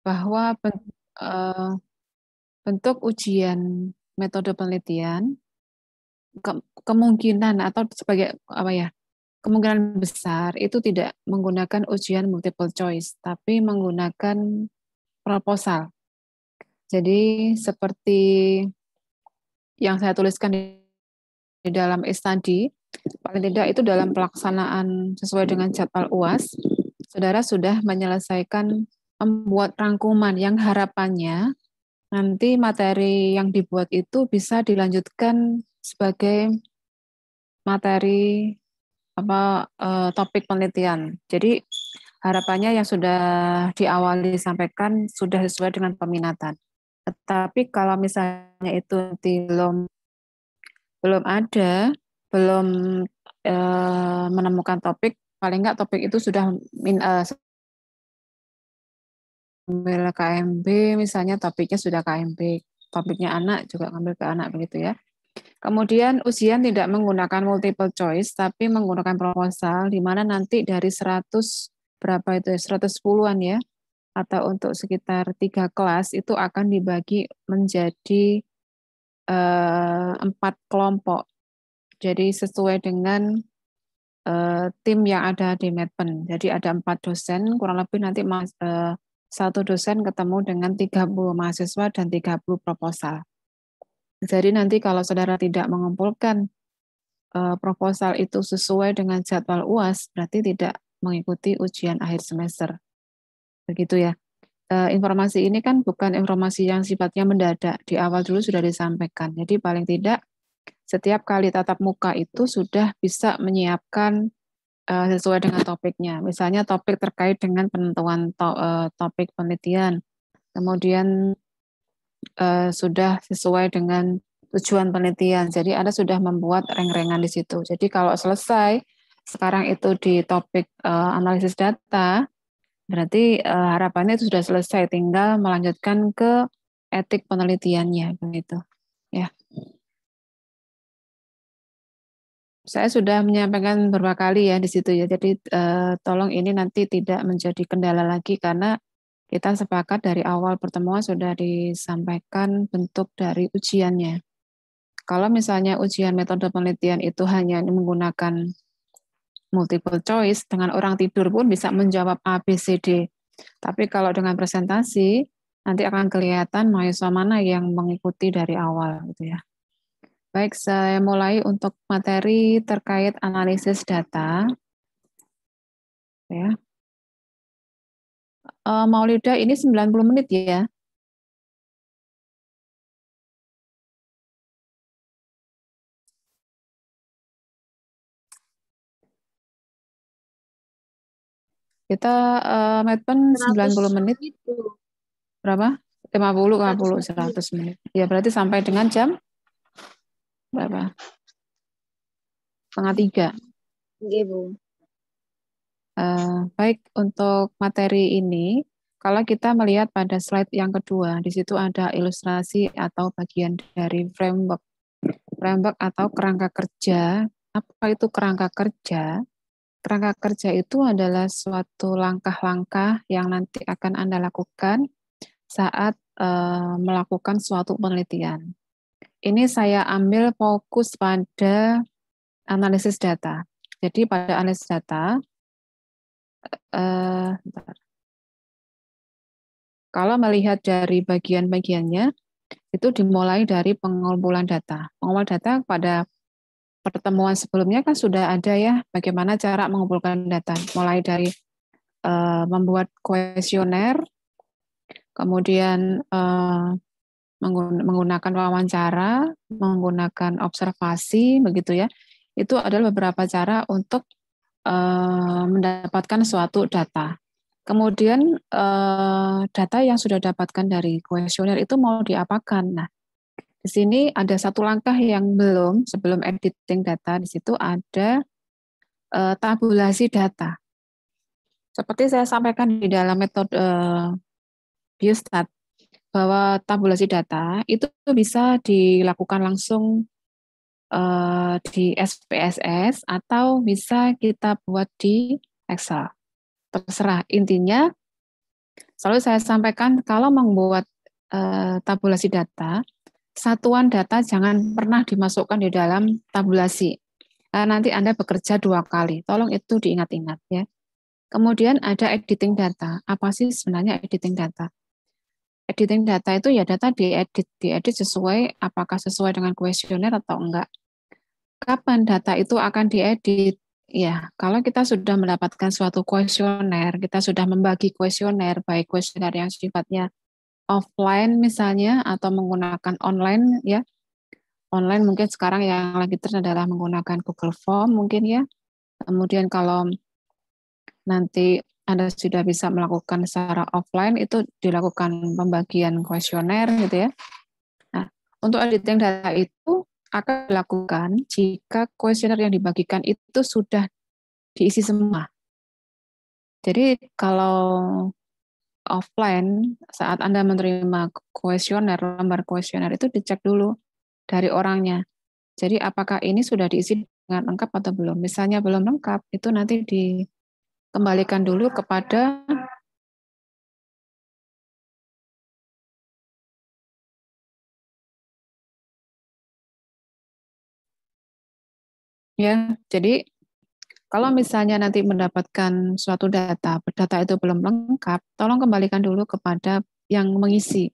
bahwa bentuk ujian metode penelitian kemungkinan atau sebagai kemungkinan besar itu tidak menggunakan ujian multiple choice, tapi menggunakan proposal. Jadi seperti yang saya tuliskan di dalam tadi, paling tidak itu dalam pelaksanaan sesuai dengan jadwal UAS, saudara sudah menyelesaikan membuat rangkuman yang harapannya nanti materi yang dibuat itu bisa dilanjutkan sebagai materi topik penelitian. Jadi harapannya yang sudah di awal disampaikan sudah sesuai dengan peminatan. Tetapi kalau misalnya itu belum ada, belum menemukan topik, paling enggak topik itu sudah ambil KMB, misalnya topiknya sudah KMB, topiknya anak juga ngambil ke anak begitu ya. Kemudian ujian tidak menggunakan multiple choice, tapi menggunakan proposal, di mana nanti dari 100 berapa itu ya, 110-an ya, atau untuk sekitar 3 kelas itu akan dibagi menjadi 4 kelompok. Jadi sesuai dengan tim yang ada di Medpen. Jadi ada 4 dosen, kurang lebih nanti satu dosen ketemu dengan 30 mahasiswa dan 30 proposal. Jadi nanti kalau saudara tidak mengumpulkan proposal itu sesuai dengan jadwal UAS, berarti tidak mengikuti ujian akhir semester. Begitu ya. Informasi ini kan bukan informasi yang sifatnya mendadak, di awal dulu sudah disampaikan. Jadi paling tidak setiap kali tatap muka itu sudah bisa menyiapkan sesuai dengan topiknya. Misalnya topik terkait dengan penentuan topik penelitian, kemudian sudah sesuai dengan tujuan penelitian. Jadi Anda sudah membuat reng-rengan di situ. Jadi kalau selesai sekarang itu di topik analisis data, berarti harapannya itu sudah selesai, tinggal melanjutkan ke etik penelitiannya begitu. Ya. Saya sudah menyampaikan beberapa kali ya di situ ya. Jadi tolong ini nanti tidak menjadi kendala lagi karena kita sepakat dari awal pertemuan sudah disampaikan bentuk dari ujiannya. Kalau misalnya ujian metode penelitian itu hanya menggunakan multiple choice, dengan orang tidur pun bisa menjawab A, B, C, D. Tapi kalau dengan presentasi, nanti akan kelihatan mahasiswa mana yang mengikuti dari awal gitu ya. Baik, saya mulai untuk materi terkait analisis data. Ya. Maulida ini 90 menit ya. Kita Medpen 90 menit. Berapa? 50, 100 menit. Ya, berarti sampai dengan jam berapa? 2:30. Iya, Bu. Baik, untuk materi ini, kalau kita melihat pada slide yang kedua, di situ ada ilustrasi atau bagian dari framework. Framework atau kerangka kerja. Apa itu kerangka kerja? Kerangka kerja itu adalah suatu langkah-langkah yang nanti akan Anda lakukan saat melakukan suatu penelitian. Ini saya ambil fokus pada analisis data. Jadi pada analisis data, kalau melihat dari bagian-bagiannya, itu dimulai dari pengumpulan data. Pengumpulan data pada pertemuan sebelumnya kan sudah ada ya bagaimana cara mengumpulkan data, mulai dari membuat kuesioner, kemudian menggunakan wawancara, menggunakan observasi, begitu ya. Itu adalah beberapa cara untuk mendapatkan suatu data. Kemudian data yang sudah dapatkan dari kuesioner itu mau diapakan? Nah, di sini ada satu langkah yang belum, sebelum editing data, di situ ada tabulasi data. Seperti saya sampaikan di dalam metode Biostat, bahwa tabulasi data itu bisa dilakukan langsung di SPSS atau bisa kita buat di Excel. Terserah, intinya Selalu saya sampaikan kalau membuat tabulasi data, satuan data jangan pernah dimasukkan di dalam tabulasi. Nanti Anda bekerja 2 kali. Tolong itu diingat-ingat ya. Kemudian ada editing data. Apa sih sebenarnya editing data? Editing data itu ya data diedit sesuai, apakah sesuai dengan kuesioner atau enggak. Kapan data itu akan diedit? Ya, kalau kita sudah mendapatkan suatu kuesioner, kita sudah membagi kuesioner, baik kuesioner yang sifatnya offline misalnya, atau menggunakan online ya. Online mungkin sekarang yang lagi tren adalah menggunakan Google Form mungkin ya. Kemudian kalau nanti Anda sudah bisa melakukan secara offline, itu dilakukan pembagian kuesioner gitu ya. Nah, untuk editing data itu akan dilakukan jika kuesioner yang dibagikan itu sudah diisi semua. Jadi kalau offline, saat Anda menerima kuesioner, lembar kuesioner itu dicek dulu dari orangnya. Jadi apakah ini sudah diisi dengan lengkap atau belum? Misalnya belum lengkap, itu nanti dikembalikan dulu kepada ya. Jadi kalau misalnya nanti mendapatkan suatu data, data itu belum lengkap, tolong kembalikan dulu kepada yang mengisi.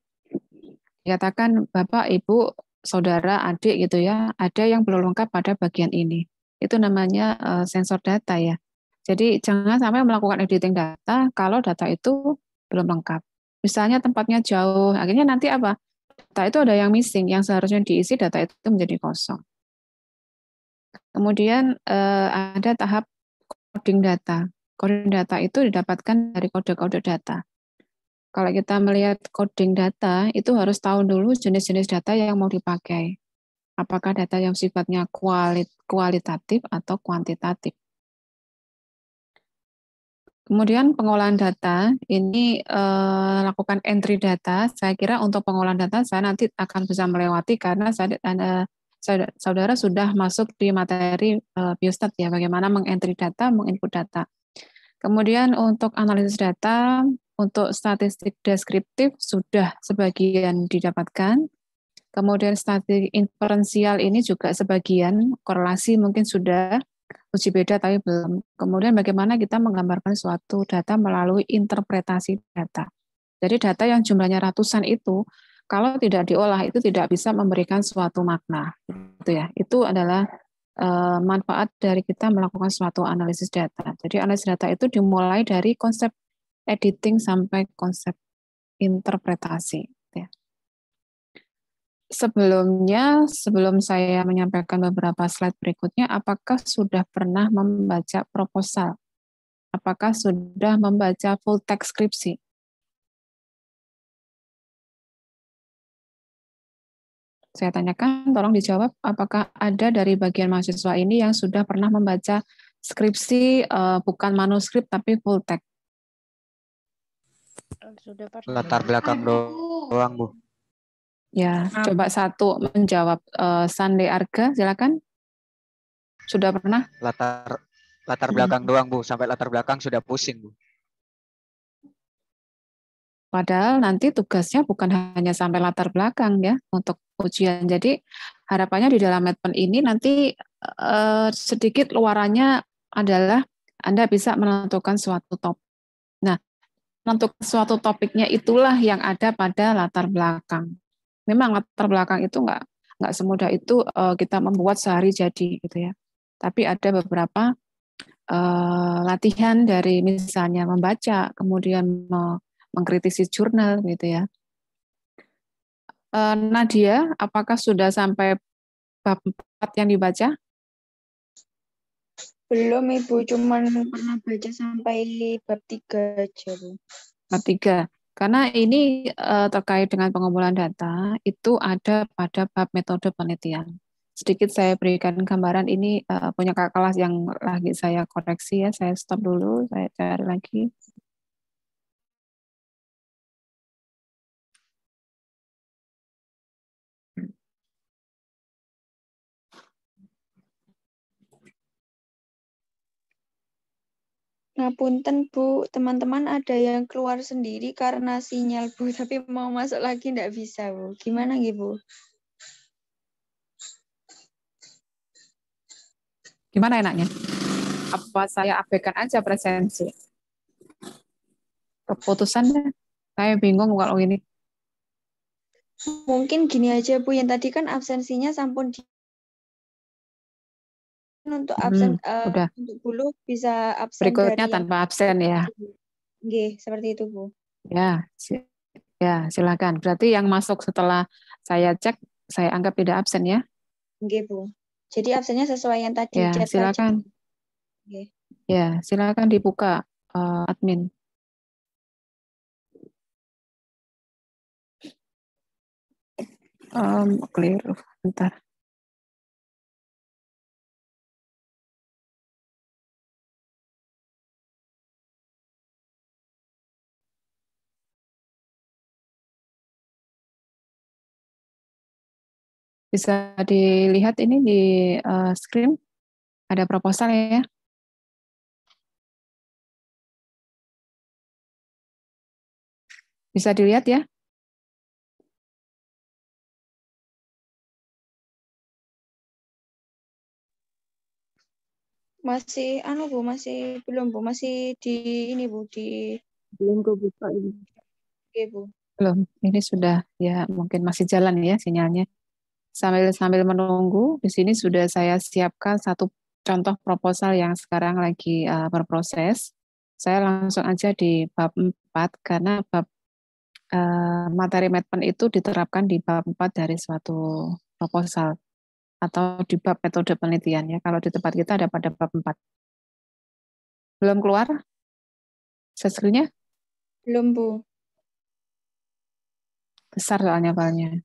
Dikatakan Bapak, Ibu, Saudara, Adik gitu ya, ada yang belum lengkap pada bagian ini. Itu namanya sensor data ya. Jadi jangan sampai melakukan editing data kalau data itu belum lengkap. Misalnya tempatnya jauh, akhirnya nanti apa? Data itu ada yang missing, yang seharusnya diisi data itu menjadi kosong. Kemudian ada tahap coding data. Coding data itu didapatkan dari kode-kode data. Kalau kita melihat coding data, itu harus tahu dulu jenis-jenis data yang mau dipakai. Apakah data yang sifatnya kualitatif atau kuantitatif. Kemudian pengolahan data, ini lakukan entry data. Saya kira untuk pengolahan data saya nanti akan bisa melewati karena saudara sudah masuk di materi biostat ya, bagaimana mengentry data, menginput data. Kemudian untuk analisis data, untuk statistik deskriptif sudah sebagian didapatkan. Kemudian statistik inferensial ini juga sebagian, korelasi mungkin sudah, uji beda tapi belum. Kemudian bagaimana kita menggambarkan suatu data melalui interpretasi data. Jadi data yang jumlahnya ratusan itu, kalau tidak diolah itu tidak bisa memberikan suatu makna. Itu ya, itu adalah manfaat dari kita melakukan suatu analisis data. Jadi analisis data itu dimulai dari konsep editing sampai konsep interpretasi. Ya. Sebelum saya menyampaikan beberapa slide berikutnya, apakah sudah pernah membaca proposal? Apakah sudah membaca full text skripsi? Saya tanyakan, tolong dijawab, apakah ada dari bagian mahasiswa ini yang sudah pernah membaca skripsi bukan manuskrip tapi full text? Sudah Latar belakang doang, Bu. Ya, coba satu menjawab. Sande Arga, silakan. Sudah pernah? Latar belakang doang, Bu. Sampai latar belakang sudah pusing, Bu. Padahal nanti tugasnya bukan hanya sampai latar belakang ya untuk ujian. Jadi harapannya di dalam Medpen ini nanti sedikit luarannya adalah Anda bisa menentukan suatu topik. Nah, menentukan suatu topiknya itulah yang ada pada latar belakang. Memang latar belakang itu nggak semudah itu kita membuat sehari jadi gitu ya. Tapi ada beberapa latihan dari misalnya membaca, kemudian mengkritisi jurnal gitu ya. Nadia, apakah sudah sampai bab 4 yang dibaca? Belum, Ibu, cuman pernah baca sampai bab 3 aja, Bu. Bab 3. Karena ini terkait dengan pengumpulan data, itu ada pada bab metode penelitian. Sedikit saya berikan gambaran, ini punya kakak kelas yang lagi saya koreksi ya, saya stop dulu, saya cari lagi. Ngapunten Bu, teman-teman ada yang keluar sendiri karena sinyal Bu, tapi mau masuk lagi nggak bisa Bu. Gimana gitu Bu? Gimana enaknya? Apa saya abaikan aja presensi? Keputusannya, saya bingung kalau ini. Mungkin gini aja Bu, yang tadi kan absensinya sampun di untuk absen Udah. untuk dulu bisa absen Berikutnya dari yang tanpa absen ya. Nggih, seperti itu Bu. Ya, ya silakan. Berarti yang masuk setelah saya cek, saya anggap tidak absen ya. Nggih Bu. Jadi absennya sesuai yang tadi Ya, chat saja. silakan. Nggih. Ya, silakan dibuka admin. Keliru. Bentar. Bisa dilihat ini di screen, ada proposal ya. Bisa dilihat ya. Masih Bu, masih belum Bu, masih di ini Bu, di belum kebuka ini. Oke Bu. Belum, ini sudah ya mungkin masih jalan ya sinyalnya. Sambil menunggu, di sini sudah saya siapkan satu contoh proposal yang sekarang lagi berproses. Saya langsung aja di bab 4 karena bab materi Medpen itu diterapkan di bab 4 dari suatu proposal atau di bab metode penelitian ya. Kalau di tempat kita ada pada bab 4. Belum keluar hasilnya? Belum Bu. Besar soalnya filenya.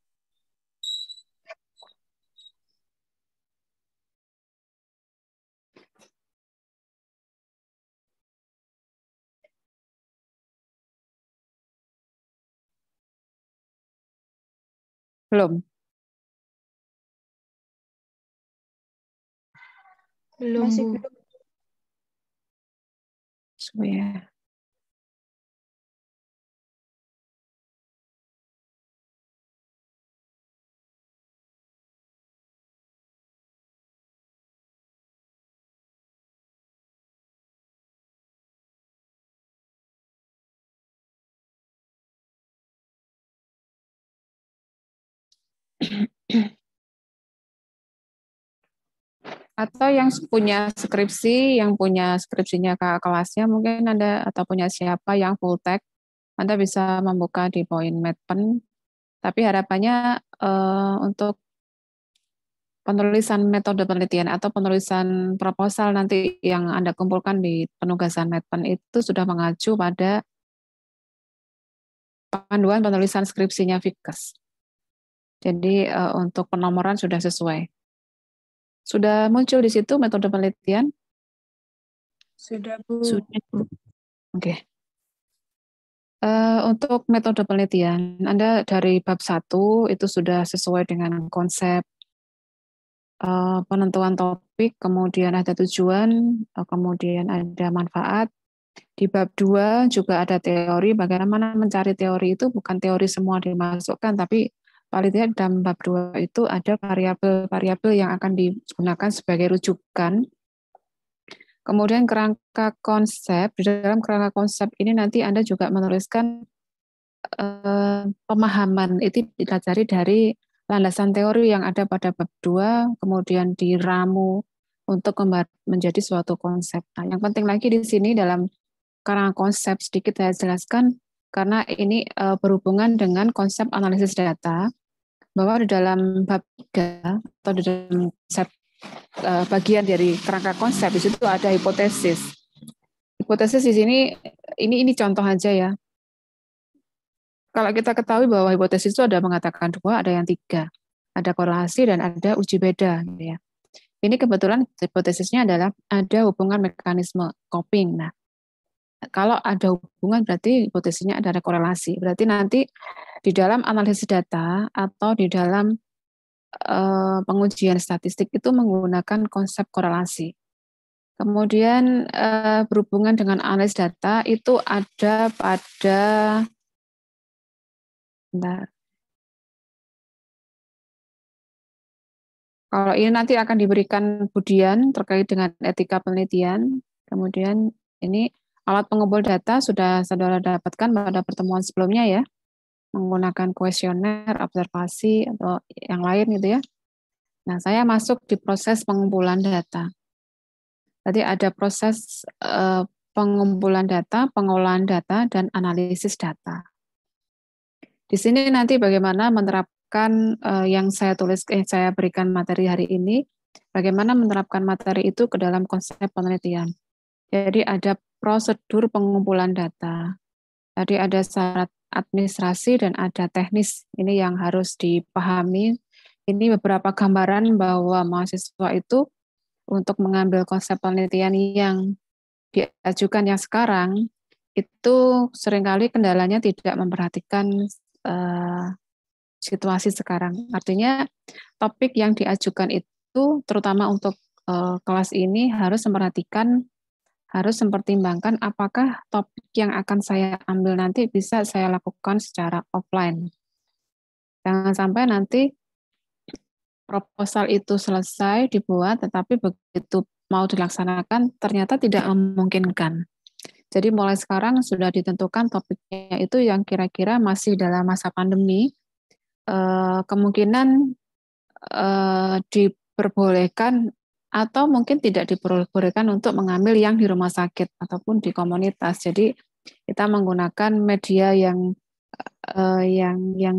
Belum. Belum masih Bu. Belum. So, ya. Atau yang punya skripsi, yang punya skripsinya ke kelasnya mungkin Anda atau punya siapa yang full text, Anda bisa membuka di poin Medpen. Tapi harapannya untuk penulisan metode penelitian atau penulisan proposal nanti yang Anda kumpulkan di penugasan Medpen itu sudah mengacu pada panduan penulisan skripsinya Fikes. Jadi untuk penomoran sudah sesuai. Sudah muncul di situ metode penelitian? Sudah Bu. Sudah. Oke. Untuk metode penelitian, Anda dari bab 1 itu sudah sesuai dengan konsep penentuan topik, kemudian ada tujuan, kemudian ada manfaat. Di bab 2 juga ada teori, bagaimana mencari teori itu bukan teori semua dimasukkan, tapi paling tidak dalam bab 2 itu ada variabel-variabel yang akan digunakan sebagai rujukan. Kemudian kerangka konsep, di dalam kerangka konsep ini nanti Anda juga menuliskan pemahaman itu dipelajari dari landasan teori yang ada pada bab 2, kemudian diramu untuk menjadi suatu konsep. Nah, yang penting lagi di sini dalam kerangka konsep sedikit saya jelaskan, karena ini berhubungan dengan konsep analisis data, bahwa di dalam bab 3 atau di dalam konsep bagian dari kerangka konsep di situ ada hipotesis. Hipotesis di sini ini contoh aja ya. Kalau kita ketahui bahwa hipotesis itu ada mengatakan 2, ada yang 3. Ada korelasi dan ada uji beda. Gitu ya. Ini kebetulan hipotesisnya adalah ada hubungan mekanisme coping. Nah, kalau ada hubungan berarti hipotesisnya ada korelasi. Berarti nanti di dalam analisis data atau di dalam pengujian statistik itu menggunakan konsep korelasi. Kemudian berhubungan dengan analis data itu ada pada, bentar. Kalau ini nanti akan diberikan Budian terkait dengan etika penelitian. Kemudian ini alat pengumpul data sudah saudara dapatkan pada pertemuan sebelumnya ya, menggunakan kuesioner, observasi, atau yang lain gitu ya. Nah, saya masuk di proses pengumpulan data. Tadi ada proses pengumpulan data, pengolahan data, dan analisis data. Di sini nanti bagaimana menerapkan yang saya tulis, saya berikan materi hari ini, bagaimana menerapkan materi itu ke dalam konsep penelitian. Jadi ada prosedur pengumpulan data. Tadi ada syarat administrasi dan ada teknis. Ini yang harus dipahami. Ini beberapa gambaran bahwa mahasiswa itu untuk mengambil konsep penelitian yang diajukan yang sekarang, itu seringkali kendalanya tidak memperhatikan situasi sekarang. Artinya topik yang diajukan itu terutama untuk kelas ini harus mempertimbangkan apakah topik yang akan saya ambil nanti bisa saya lakukan secara offline. Jangan sampai nanti proposal itu selesai dibuat, tetapi begitu mau dilaksanakan ternyata tidak memungkinkan. Jadi mulai sekarang sudah ditentukan topiknya itu yang kira-kira masih dalam masa pandemi, kemungkinan diperbolehkan atau mungkin tidak diperbolehkan untuk mengambil yang di rumah sakit ataupun di komunitas. Jadi kita menggunakan media yang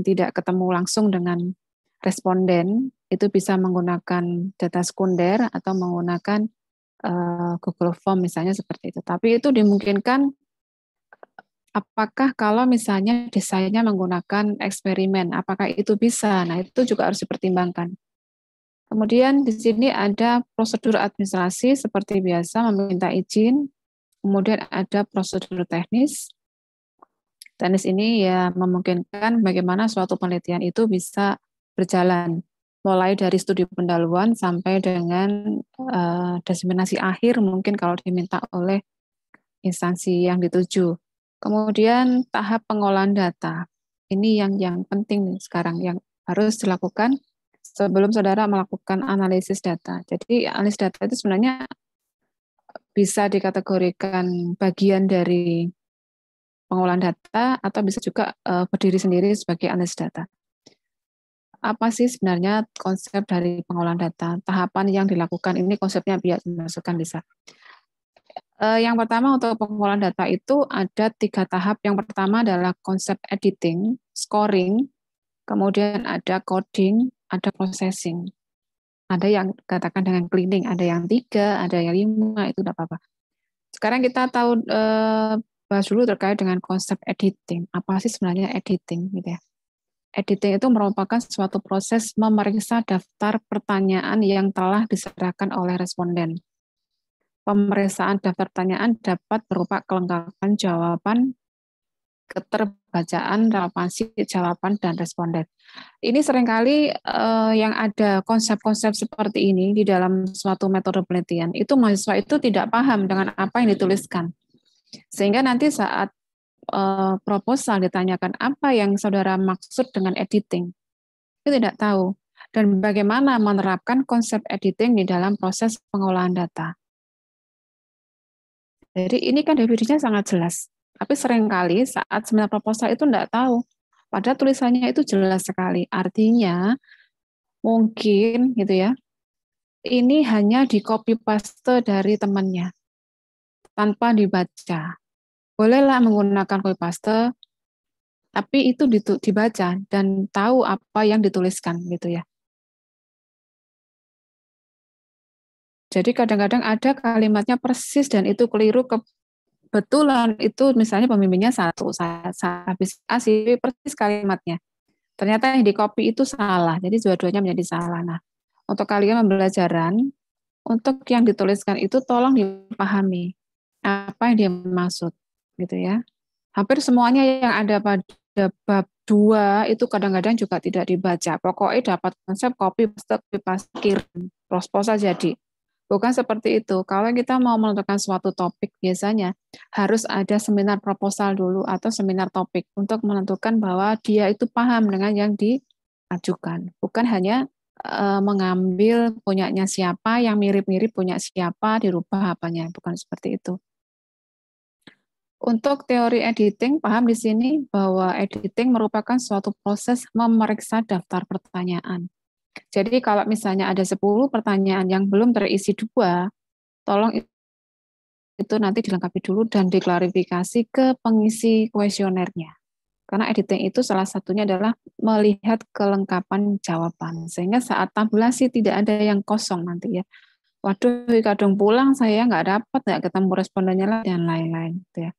tidak ketemu langsung dengan responden, itu bisa menggunakan data sekunder atau menggunakan Google Form misalnya seperti itu. Tapi itu dimungkinkan apakah kalau misalnya desainnya menggunakan eksperimen, apakah itu bisa? Nah, itu juga harus dipertimbangkan. Kemudian di sini ada prosedur administrasi seperti biasa meminta izin, kemudian ada prosedur teknis. Teknis ini ya memungkinkan bagaimana suatu penelitian itu bisa berjalan, mulai dari studi pendahuluan sampai dengan diseminasi akhir mungkin kalau diminta oleh instansi yang dituju. Kemudian tahap pengolahan data. Ini yang penting sekarang yang harus dilakukan sebelum saudara melakukan analisis data. Jadi analisis data itu sebenarnya bisa dikategorikan bagian dari pengolahan data atau bisa juga berdiri sendiri sebagai analisis data. Apa sih sebenarnya konsep dari pengolahan data? Tahapan yang dilakukan ini konsepnya biar dimasukkan bisa. Yang pertama untuk pengolahan data itu ada 3 tahap. Yang pertama adalah konsep editing, scoring, kemudian ada coding, ada processing. Ada yang katakan dengan cleaning, ada yang 3, ada yang 5, itu tidak apa-apa. Sekarang kita tahu bahas dulu terkait dengan konsep editing. Apa sih sebenarnya editing gitu ya? Editing itu merupakan suatu proses memeriksa daftar pertanyaan yang telah diserahkan oleh responden. Pemeriksaan daftar pertanyaan dapat berupa kelengkapan jawaban, keterbacaan, relevansi jawaban, dan responden. Ini seringkali yang ada konsep-konsep seperti ini di dalam suatu metode penelitian, itu mahasiswa itu tidak paham dengan apa yang dituliskan. Sehingga nanti saat proposal ditanyakan apa yang saudara maksud dengan editing, itu tidak tahu. Dan bagaimana menerapkan konsep editing di dalam proses pengolahan data. Jadi ini kan definisinya sangat jelas. Tapi seringkali saat seminar proposal itu tidak tahu. Padahal tulisannya itu jelas sekali. Artinya mungkin gitu ya, ini hanya di copy paste dari temannya tanpa dibaca. Bolehlah menggunakan copy paste, tapi itu dibaca dan tahu apa yang dituliskan gitu ya. Jadi kadang-kadang ada kalimatnya persis dan itu keliru, kebetulan itu misalnya pembimbingnya satu, habis kasih persis kalimatnya. Ternyata yang di copy itu salah, jadi dua-duanya menjadi salah. Nah, untuk kalian pembelajaran, untuk yang dituliskan itu tolong dipahami apa yang dia maksud, gitu ya. Hampir semuanya yang ada pada bab 2 itu kadang-kadang juga tidak dibaca. Pokoknya dapat konsep copy paste kirim, proposal jadi. Bukan seperti itu. Kalau kita mau menentukan suatu topik, biasanya harus ada seminar proposal dulu atau seminar topik untuk menentukan bahwa dia itu paham dengan yang diajukan. Bukan hanya mengambil punyanya siapa, yang mirip-mirip punya siapa, dirubah apanya. Bukan seperti itu. Untuk teori editing, paham di sini bahwa editing merupakan suatu proses memeriksa daftar pertanyaan. Jadi kalau misalnya ada 10 pertanyaan yang belum terisi 2, tolong itu nanti dilengkapi dulu dan diklarifikasi ke pengisi kuesionernya. Karena editing itu salah satunya adalah melihat kelengkapan jawaban. Sehingga saat tabulasi tidak ada yang kosong nanti ya. Waduh, kadang pulang saya nggak ketemu respondennya dan lain-lain. Gitu ya.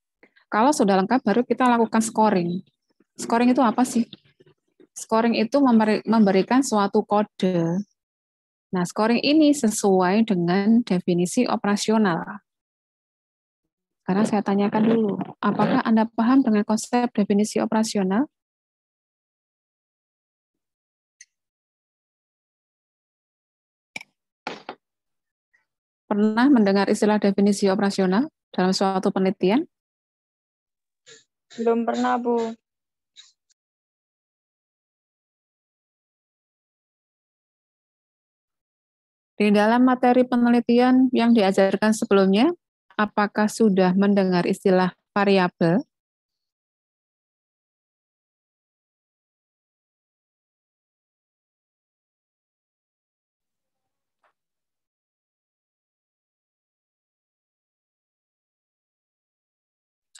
Kalau sudah lengkap baru kita lakukan scoring. Scoring itu apa sih? Scoring itu memberikan suatu kode. Nah, scoring ini sesuai dengan definisi operasional. Karena saya tanyakan dulu, apakah Anda paham dengan konsep definisi operasional? Pernah mendengar istilah definisi operasional dalam suatu penelitian? Belum pernah, Bu. Di dalam materi penelitian yang diajarkan sebelumnya, apakah sudah mendengar istilah variabel?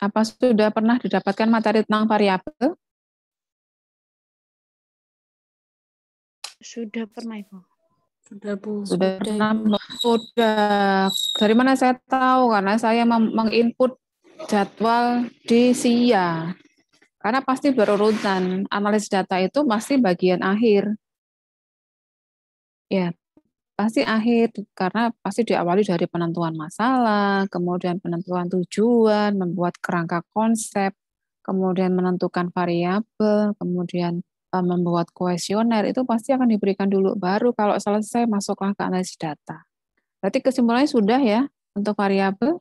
Apa sudah pernah didapatkan materi tentang variabel? Sudah pernah, Ibu. Sudah, Bu. Sudah pernah. Sudah. Dari mana saya tahu? Karena saya menginput jadwal di SIA. Karena pasti berurutan. Analis data itu pasti bagian akhir. Ya, pasti akhir. Karena pasti diawali dari penentuan masalah, kemudian penentuan tujuan, membuat kerangka konsep, kemudian menentukan variabel, kemudian membuat kuesioner, itu pasti akan diberikan dulu. Baru kalau selesai masuklah ke analisis data. Berarti kesimpulannya sudah ya untuk variabel?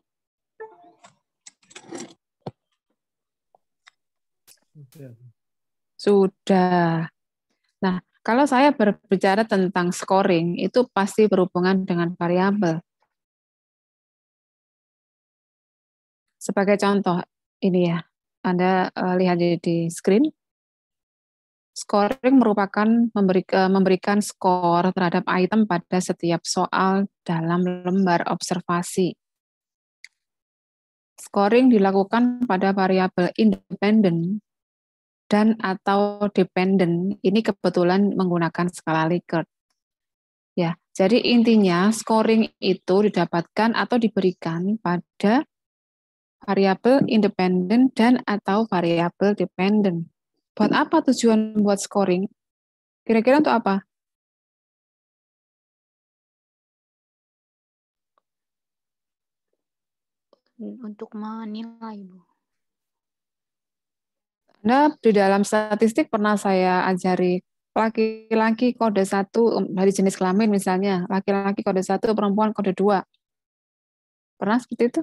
Sudah. Nah, kalau saya berbicara tentang scoring, itu pasti berhubungan dengan variabel. Sebagai contoh, ini ya, Anda lihat di screen. Scoring merupakan memberikan skor terhadap item pada setiap soal dalam lembar observasi. Scoring dilakukan pada variabel independen dan atau dependent. Ini kebetulan menggunakan skala Likert. Ya, jadi intinya scoring itu didapatkan atau diberikan pada variabel independen dan atau variabel dependent. Buat apa tujuan buat scoring? Kira-kira untuk apa? Untuk menilai, Bu. Nah, di dalam statistik pernah saya ajari laki-laki kode 1 dari jenis kelamin misalnya, laki-laki kode 1, perempuan kode 2. Pernah seperti itu?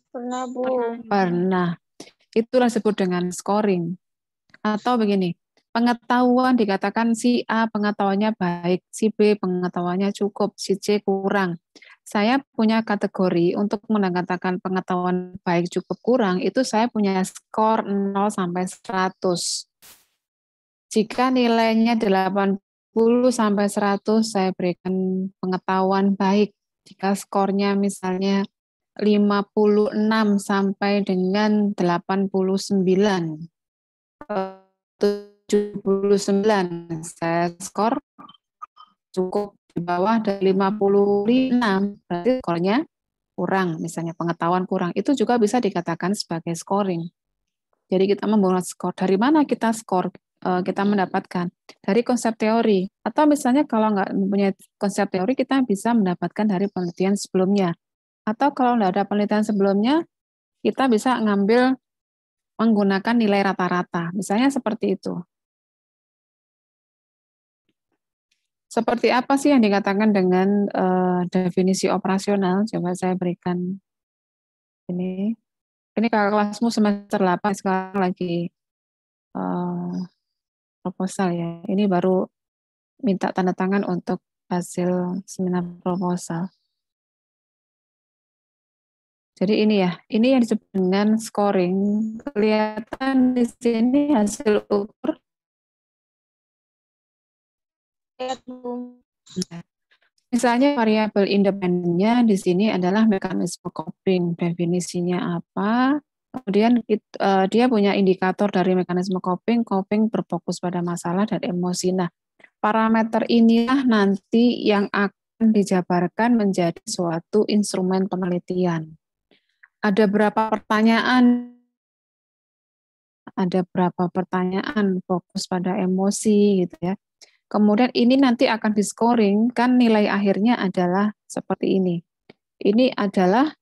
Pernah, Bu. Pernah. Itulah disebut dengan scoring. Atau begini, pengetahuan dikatakan si A pengetahuannya baik, si B pengetahuannya cukup, si C kurang. Saya punya kategori untuk mengatakan pengetahuan baik cukup kurang, itu saya punya skor 0 sampai 100. Jika nilainya 80 sampai 100, saya berikan pengetahuan baik. Jika skornya misalnya 56 sampai dengan 89, 79, saya skor cukup di bawah dari 56, berarti skornya kurang, misalnya pengetahuan kurang. Itu juga bisa dikatakan sebagai scoring. Jadi kita membuat skor. Dari mana kita skor? Kita mendapatkan dari konsep teori. Atau misalnya kalau nggak mempunyai konsep teori, kita bisa mendapatkan dari penelitian sebelumnya. Atau kalau nggak ada penelitian sebelumnya, kita bisa ngambil menggunakan nilai rata-rata. Misalnya seperti itu. Seperti apa sih yang dikatakan dengan definisi operasional? Coba saya berikan ini. Ini kakak kelasmu semester 8 sekarang lagi proposal ya. Ini baru minta tanda tangan untuk hasil seminar proposal. Jadi ini ya, ini yang disebut dengan scoring. Kelihatan di sini hasil ukur. Lihat, Bu. Misalnya variabel independennya di sini adalah mekanisme coping. Definisinya apa? Kemudian dia punya indikator dari mekanisme coping. Coping berfokus pada masalah dan emosi. Nah, parameter inilah nanti yang akan dijabarkan menjadi suatu instrumen penelitian. Ada berapa pertanyaan? Ada berapa pertanyaan fokus pada emosi gitu ya. Kemudian ini nanti akan di-scoring, kan nilai akhirnya adalah seperti ini. Ini adalah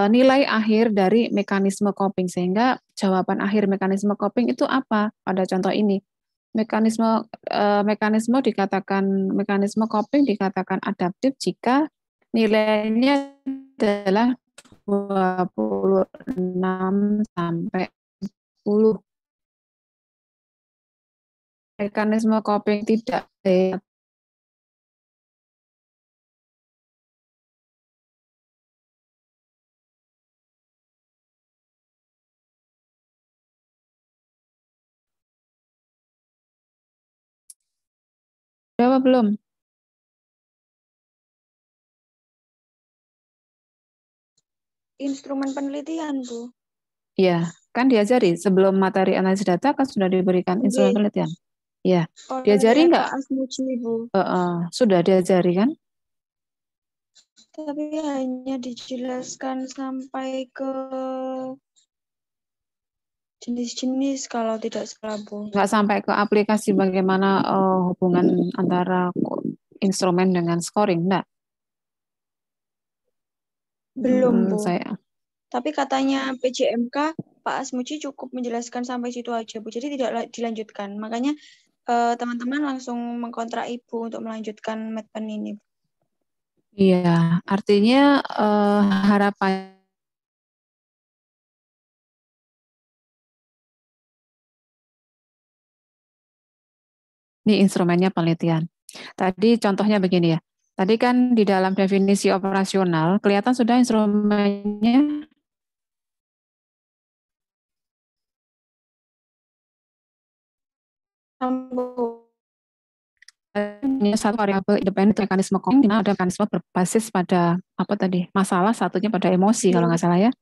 nilai akhir dari mekanisme coping, sehingga jawaban akhir mekanisme coping itu apa pada contoh ini. Mekanisme mekanisme coping dikatakan adaptif jika nilainya adalah 26 sampai 10. Mekanisme coping tidak jawab belum? Instrumen penelitian, Bu. Ya, kan diajari sebelum materi analisis data kan sudah diberikan instrumen Iya. penelitian. Ya, Oleh diajari nggak? Pak Asmuji, Bu. Sudah diajari kan? Tapi hanya dijelaskan sampai ke jenis-jenis kalau tidak salah, Bu. Nggak sampai ke aplikasi bagaimana hubungan antara instrumen dengan scoring, enggak? Belum, Bu. Tapi katanya PJMK, Pak Asmuji cukup menjelaskan sampai situ aja, Bu. Jadi tidak dilanjutkan. Makanya teman-teman langsung mengkontrak Ibu untuk melanjutkan Medpen ini. Iya, artinya harapan ini instrumennya penelitian. Tadi contohnya begini ya. Tadi kan di dalam definisi operasional kelihatan sudah instrumennya ini satu variabel independen mekanisme coping, di mana ada mekanisme berbasis pada apa tadi masalah, satunya pada emosi kalau nggak salah ya.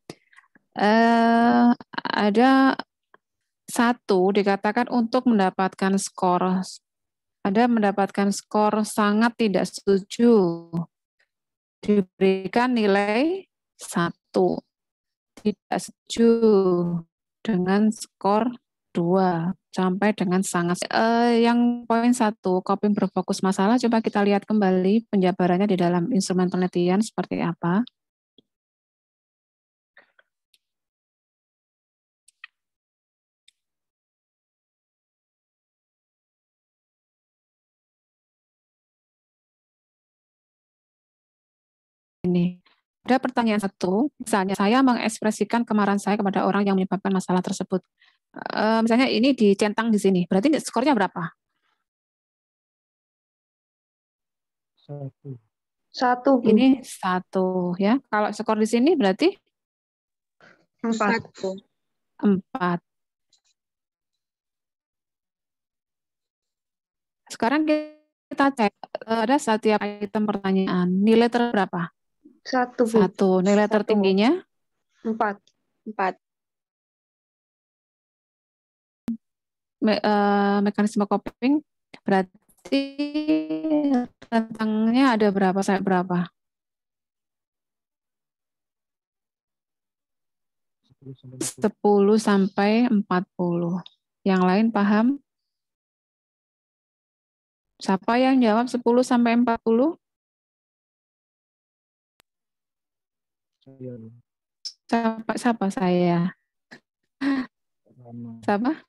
Ada satu dikatakan untuk mendapatkan skor, ada mendapatkan skor sangat tidak setuju, diberikan nilai 1, tidak setuju dengan skor 2 sampai dengan sangat. Yang poin 1, coping berfokus masalah, coba kita lihat kembali penjabarannya di dalam instrumen penelitian seperti apa. Ini ada pertanyaan 1, misalnya saya mengekspresikan kemarahan saya kepada orang yang menyebabkan masalah tersebut. Misalnya ini dicentang di sini, berarti skornya berapa? 1, Bu. Ini 1 ya. Kalau skor di sini berarti 4. 4. Sekarang kita cek, ada setiap item pertanyaan, nilai terberapa? 1, Bu. 1. Nilai 1. tertingginya? 4. Mekanisme coping berarti rentangnya ada berapa sampai berapa? 10 sampai 40. Yang lain paham? Siapa yang jawab 10 sampai 40? Siapa saya? Siapa?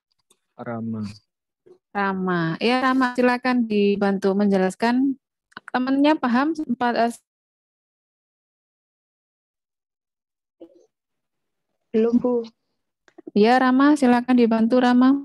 Rama. Rama. Ya, Rama, silakan dibantu menjelaskan Temannya paham? Belum, Bu. Ya, Rama, silakan dibantu, Rama.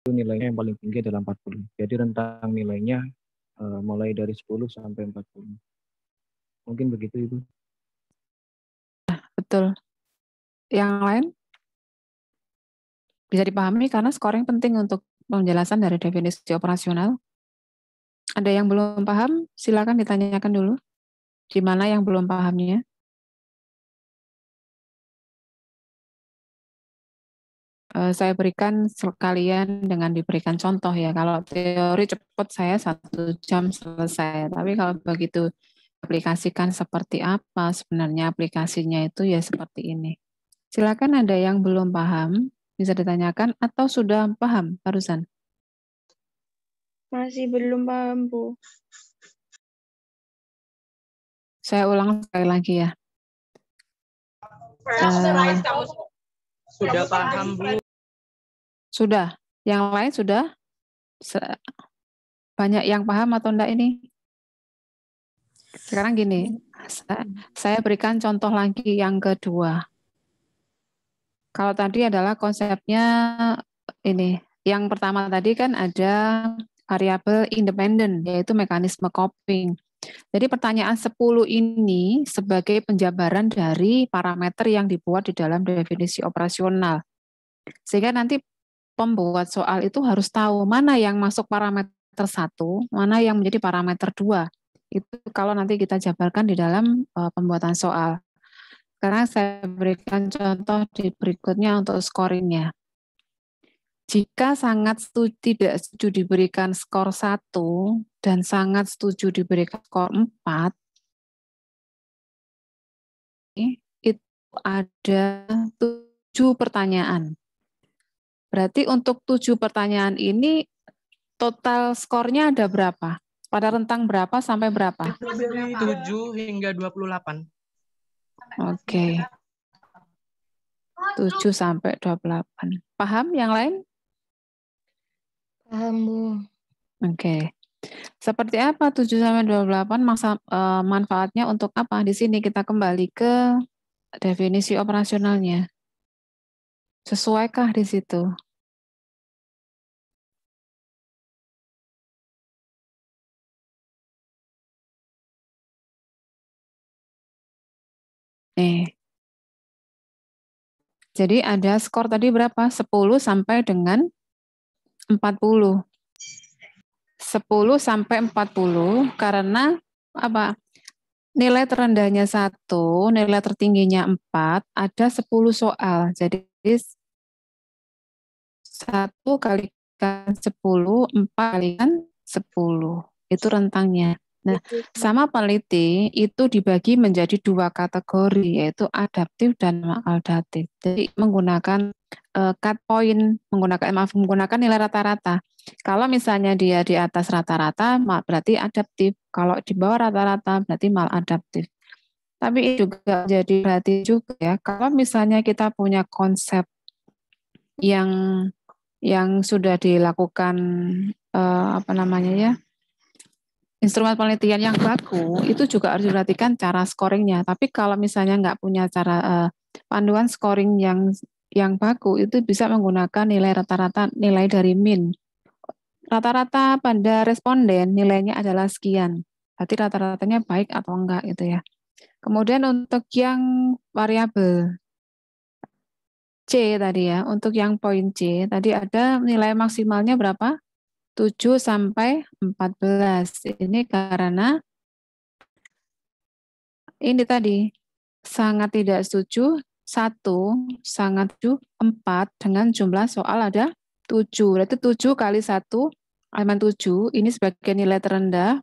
Nilainya yang paling tinggi adalah 40. Jadi rentang nilainya mulai dari 10 sampai 40. Mungkin begitu, Ibu. Betul. Yang lain? Bisa dipahami karena scoring penting untuk penjelasan dari definisi operasional. Ada yang belum paham? Silakan ditanyakan dulu. Di mana yang belum pahamnya? Saya berikan sekalian dengan diberikan contoh ya. Kalau teori cepat saya 1 jam selesai. Tapi kalau begitu aplikasikan seperti apa sebenarnya aplikasinya itu ya seperti ini. Silakan ada yang belum paham bisa ditanyakan atau sudah paham barusan. Masih belum paham, Bu. Saya ulang sekali lagi ya. Sudah paham, Bu. Sudah. Yang lain sudah? Banyak yang paham atau enggak ini? Sekarang gini, saya berikan contoh lagi yang kedua. Kalau tadi adalah konsepnya ini. Yang pertama tadi kan ada variabel independen, yaitu mekanisme coping. Jadi pertanyaan 10 ini sebagai penjabaran dari parameter yang dibuat di dalam definisi operasional. Sehingga nanti pembuat soal itu harus tahu mana yang masuk parameter 1, mana yang menjadi parameter 2. Itu kalau nanti kita jabarkan di dalam pembuatan soal. Sekarang saya berikan contoh di berikutnya untuk scoringnya. Jika sangat tidak setuju diberikan skor 1 dan sangat setuju diberikan skor 4, itu ada 7 pertanyaan. Berarti untuk 7 pertanyaan ini total skornya ada berapa? Pada rentang berapa sampai berapa? Dari 7 hingga 28. Oke. 7 sampai 28. Paham yang lain? Paham, Bu. Oke. Seperti apa 7 sampai 28 manfaatnya untuk apa? Di sini kita kembali ke definisi operasionalnya. Sesuaikah di situ? Jadi ada skor tadi berapa? 10 sampai dengan 40. 10 sampai 40 karena apa? Nilai terendahnya 1, nilai tertingginya 4, ada 10 soal. Jadi 1 kalikan 10, 4 kalikan 10. Itu rentangnya. Nah, sama peneliti itu dibagi menjadi 2 kategori, yaitu adaptif dan maladaptif. Jadi menggunakan cut point, menggunakan nilai rata-rata. Kalau misalnya dia di atas rata-rata, berarti adaptif. Kalau di bawah rata-rata, berarti maladaptif. Tapi juga jadi berarti juga ya, kalau misalnya kita punya konsep yang sudah dilakukan instrumen penelitian yang baku, itu juga harus diperhatikan cara scoringnya. Tapi kalau misalnya nggak punya cara panduan scoring yang baku, itu bisa menggunakan nilai rata-rata, nilai dari min. Rata-rata pada responden nilainya adalah sekian. Berarti rata-ratanya baik atau enggak gitu ya. Kemudian untuk yang variabel C tadi ya, untuk yang poin C, tadi ada nilai maksimalnya berapa? 7 sampai 14. Ini karena ini tadi sangat tidak setuju 1, sangat setuju 4 dengan jumlah soal ada 7. Berarti 7 kali 1 elemen 7 ini sebagai nilai terendah.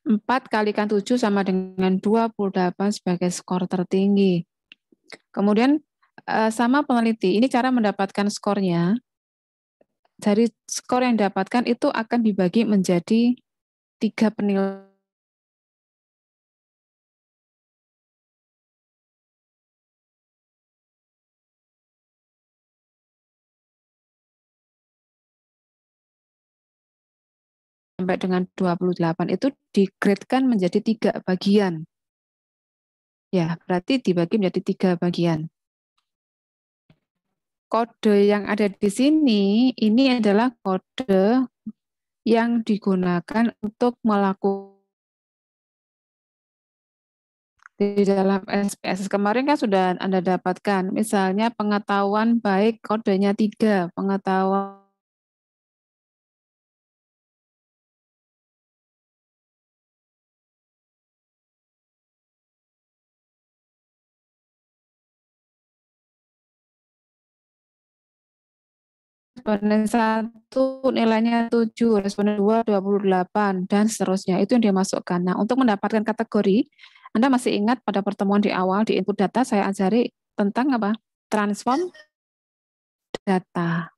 4 kalikan 7 sama dengan 28 sebagai skor tertinggi. Kemudian sama peneliti, ini cara mendapatkan skornya. Dari skor yang didapatkan itu akan dibagi menjadi 3 penilaian. Sampai dengan 28 itu digradekan menjadi 3 bagian. Ya, berarti dibagi menjadi 3 bagian. Kode yang ada di sini, ini adalah kode yang digunakan untuk melakukan di dalam SPSS. Kemarin kan sudah Anda dapatkan, misalnya pengetahuan baik kodenya 3, pengetahuan responden 1 nilainya 7, responden 2 28, dan seterusnya. Itu yang dimasukkan. Nah, untuk mendapatkan kategori, Anda masih ingat pada pertemuan di awal di input data saya ajari tentang apa? Transform data.